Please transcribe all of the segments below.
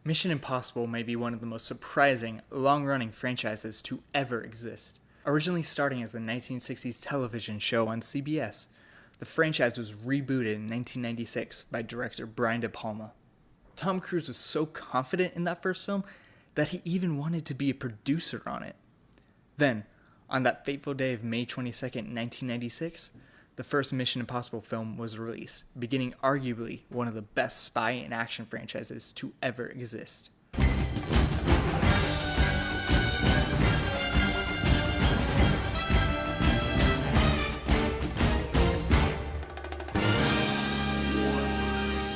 Mission Impossible may be one of the most surprising, long-running franchises to ever exist. Originally starting as a 1960s television show on CBS, the franchise was rebooted in 1996 by director Brian De Palma. Tom Cruise was so confident in that first film that he even wanted to be a producer on it. Then, on that fateful day of May 22nd, 1996, the first Mission Impossible film was released, beginning arguably one of the best spy and action franchises to ever exist.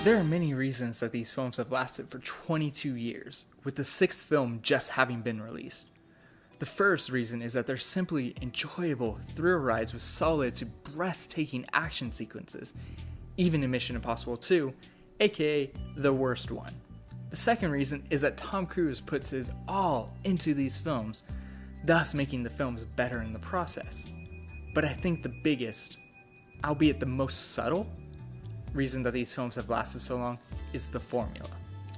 There are many reasons that these films have lasted for 22 years, with the sixth film just having been released. The first reason is that they're simply enjoyable thrill rides with solid to breathtaking action sequences, even in Mission Impossible 2, aka the worst one. The second reason is that Tom Cruise puts his all into these films, thus making the films better in the process. But I think the biggest, albeit the most subtle, reason that these films have lasted so long is the formula.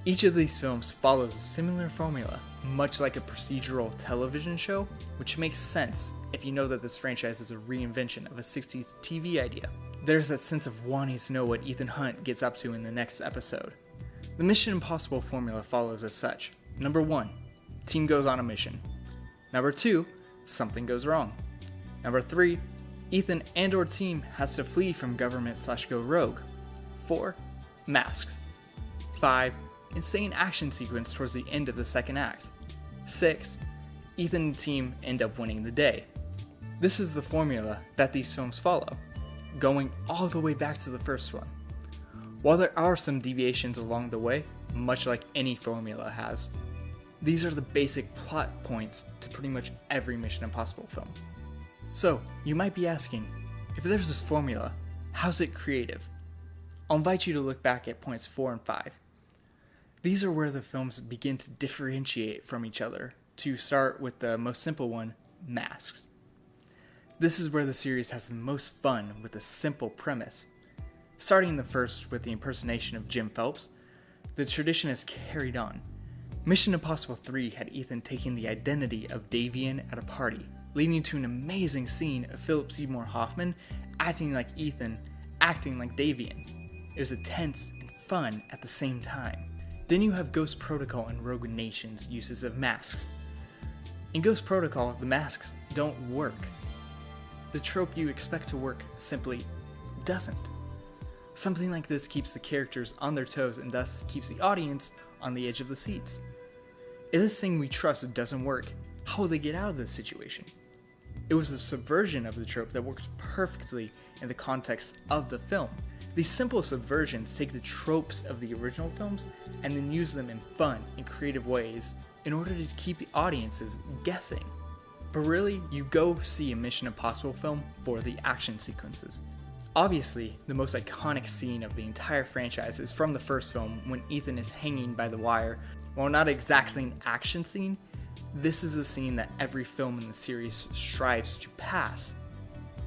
Each of these films follows a similar formula, much like a procedural television show, which makes sense if you know that this franchise is a reinvention of a 60s TV idea. There's that sense of wanting to know what Ethan Hunt gets up to in the next episode. The Mission Impossible formula follows as such. Number 1, team goes on a mission. Number 2, something goes wrong. Number 3, Ethan and/or team has to flee from government/go rogue. 4, masks. 5, insane action sequence towards the end of the second act. 6, Ethan and team end up winning the day. This is the formula that these films follow, going all the way back to the first one. While there are some deviations along the way, much like any formula has, these are the basic plot points to pretty much every Mission Impossible film. So, you might be asking, if there's this formula, how's it creative? I'll invite you to look back at points 4 and 5. These are where the films begin to differentiate from each other, to start with the most simple one, masks. This is where the series has the most fun with a simple premise. Starting in the first with the impersonation of Jim Phelps, the tradition is carried on. Mission Impossible 3 had Ethan taking the identity of Davian at a party, leading to an amazing scene of Philip Seymour Hoffman acting like Ethan, acting like Davian. It was intense and fun at the same time. Then you have Ghost Protocol and Rogue Nation's uses of masks. In Ghost Protocol, the masks don't work. The trope you expect to work simply doesn't. Something like this keeps the characters on their toes and thus keeps the audience on the edge of the seats. If this thing we trust doesn't work, how will they get out of this situation? It was a subversion of the trope that worked perfectly in the context of the film. These simple subversions take the tropes of the original films and then use them in fun and creative ways in order to keep the audiences guessing. But really, you go see a Mission Impossible film for the action sequences. Obviously, the most iconic scene of the entire franchise is from the first film when Ethan is hanging by the wire. While not exactly an action scene, this is a scene that every film in the series strives to pass.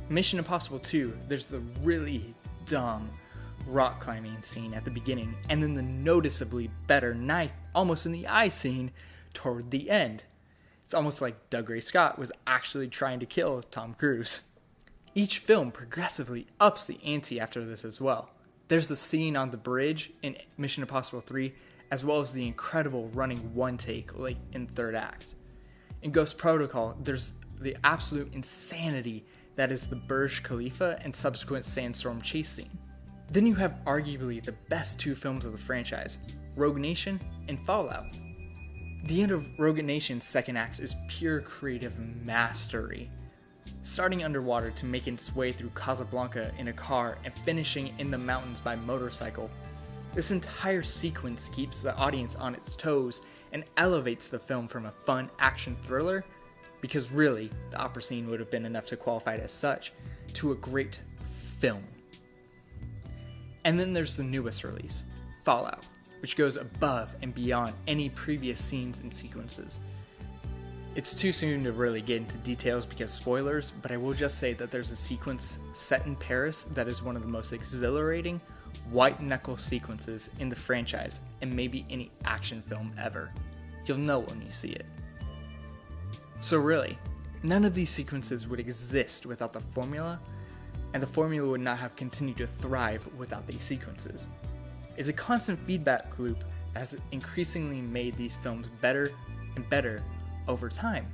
Mission Impossible 2, there's the really dumb rock climbing scene at the beginning, and then the noticeably better knife almost in the eye scene toward the end. It's almost like Doug Ray Scott was actually trying to kill Tom Cruise. Each film progressively ups the ante after this as well. There's the scene on the bridge in Mission Impossible 3, as well as the incredible running one take late in the third act. In Ghost Protocol, there's the absolute insanity that is the Burj Khalifa and subsequent sandstorm chase scene. Then you have arguably the best two films of the franchise, Rogue Nation and Fallout. The end of Rogue Nation's second act is pure creative mastery. Starting underwater to make its way through Casablanca in a car and finishing in the mountains by motorcycle, this entire sequence keeps the audience on its toes and elevates the film from a fun action thriller, because really, the opera scene would have been enough to qualify it as such, to a great film. And then there's the newest release, Fallout, which goes above and beyond any previous scenes and sequences. It's too soon to really get into details because spoilers, but I will just say that there's a sequence set in Paris that is one of the most exhilarating, white knuckle sequences in the franchise and maybe any action film ever. You'll know when you see it. So really, none of these sequences would exist without the formula, and the formula would not have continued to thrive without these sequences. It's a constant feedback loop that has increasingly made these films better and better over time.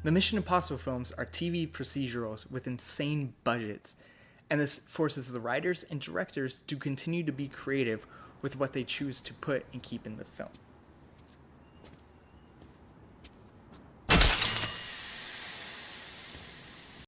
The Mission Impossible films are TV procedurals with insane budgets, and this forces the writers and directors to continue to be creative with what they choose to put and keep in the film.